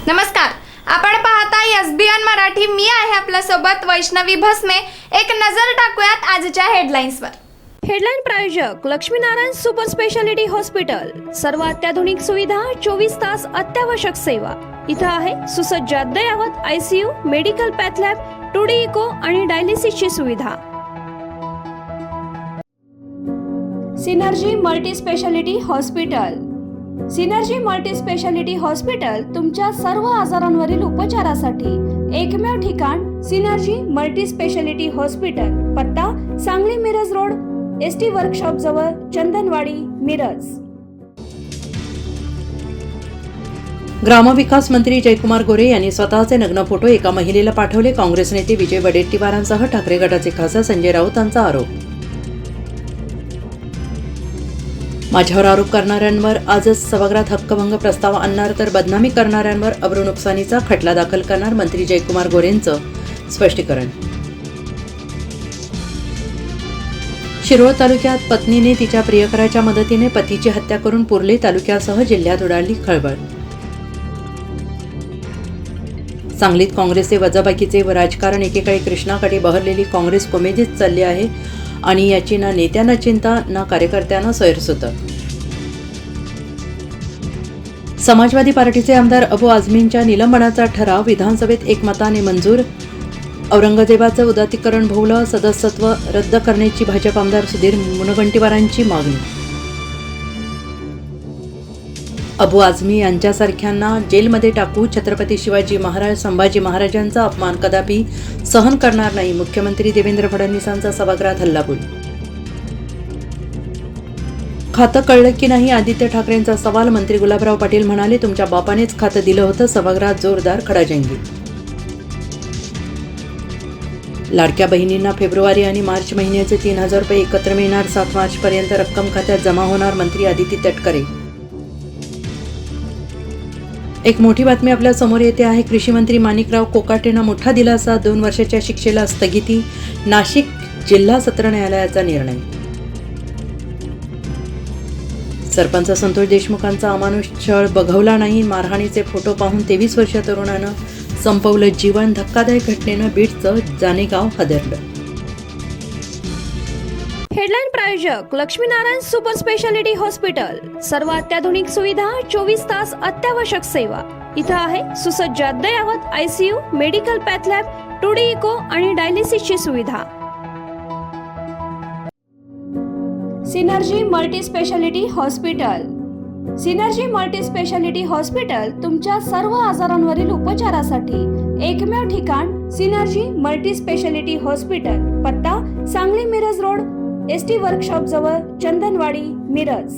नमस्कार, आपण पाहताय एसबीएन मराठी. मी आहे आपल्या सोबत वैष्णवी भस्मे. एक नजर टाकूयात आजच्या हेडलाईन्सवर. हेडलाईन प्रायोजक लक्ष्मीनारायण सुपर स्पेशालिटी हॉस्पिटल. सर्व अत्याधुनिक सुविधा, 24 तास अत्यावश्यक सेवा. इथं आहे सुसज्ज अद्ययावत ICU, medical path lab, 2D echo आणि डायलिसिसची सुविधा. Synergy multi speciality hospital. Synergy multi speciality hospital तुमच्या सर्व आजारांवरील उपचारासाठी एकमेव ठिकाण. Synergy multi speciality hospital. पत्ता Sangli Miraj road, ST workshop जवळ, चंदनवाडी, मिरज. ग्रामविकास मंत्री जयकुमार गोरे यांनी स्वतःचे नग्न फोटो एका महिलेला पाठवले. काँग्रेस नेते विजय वडेट्टीवारांसह ठाकरे गटाचे खासदार संजय राऊत यांचा आरोप. माझ्यावर आरोप करणाऱ्यांवर आजच सभागृहात हक्कभंग प्रस्ताव आणणार, तर बदनामी करणाऱ्यांवर अब्रू नुकसानीचा खटला दाखल करणार, मंत्री जयकुमार गोरेंचं स्पष्टीकरण. शिरोळ तालुक्यात पत्नीने तिच्या प्रियकराच्या मदतीने पतीची हत्या करून पुर्ले तालुक्यासह जिल्ह्यात उडाली खळबळ. सांगलीत काँग्रेसचे वजाबाकीचे राजकारण एकेकाळी कृष्णाकडे बहरलेली काँग्रेस कोमेजीत चालली आहे आणि याची ना नेत्यांना चिंता ना कार्यकर्त्यांना सैरसुत. समाजवादी पार्टीचे आमदार अबू आझमींच्या निलंबनाचा ठराव विधानसभेत एकमताने मंजूर. औरंगजेबाचं उदात्तीकरण भोवलं, सदस्यत्व रद्द करण्याची भाजप आमदार सुधीर मुनगंटीवारांची मागणी. अबू आझमी यांच्यासारख्यांना जेलमध्ये टाकू, छत्रपती शिवाजी महाराज संभाजी महाराजांचा अपमान कदापि सहन करणार नाही, मुख्यमंत्री देवेंद्र फडणवीसांचा सभागृहात हल्लाबोल. खातं कळलं की नाही आदित्य ठाकरेंचा सवाल, मंत्री गुलाबराव पाटील म्हणाले तुमच्या बापानेच खातं दिलं होतं. सभागृहात जोरदार खडाजंगी. लाडक्या बहिणींना फेब्रुवारी आणि मार्च महिन्याचे 3,000 रुपये एकत्र मिळणार. 7 मार्चपर्यंत रक्कम खात्यात जमा होणार, मंत्री आदिती तटकरे. एक मोठी बातमी आपल्या समोर येते आहे. कृषी मंत्री माणिकराव कोकाटेंना मोठा दिलासा, 2 वर्षाच्या शिक्षेला स्थगिती. नाशिक जिल्हा सत्र न्यायालयाचा निर्णय. सरपंच संतोष देशमुखांचा अमानुष छळ बघवला नाही, मारहाणीचे फोटो पाहून 23 वर्षीय तरुणानं संपवलं जीवन. धक्कादायक घटनेनं बीडचं जानेगाव हादरलं. हेडलाईन प्रायोजक लक्ष्मीनारायण सुपर स्पेशालिटी हॉस्पिटल. सर्व अत्याधुनिक सुविधा, 24 तास अत्यावश्यक सेवा. इथं आहे सुसज्ज अद्ययावत ICU, medical path lab, 2D echo आणि डायलिसिसची सुविधा. Synergy multi speciality hospital. Synergy multi speciality hospital तुमच्या सर्व आजारांवरील उपचारासाठी एकमेव ठिकाण. Synergy multi speciality hospital. पत्ता Sangli Miraj road, ST workshop जवळ, चंदनवाडी, मिरज.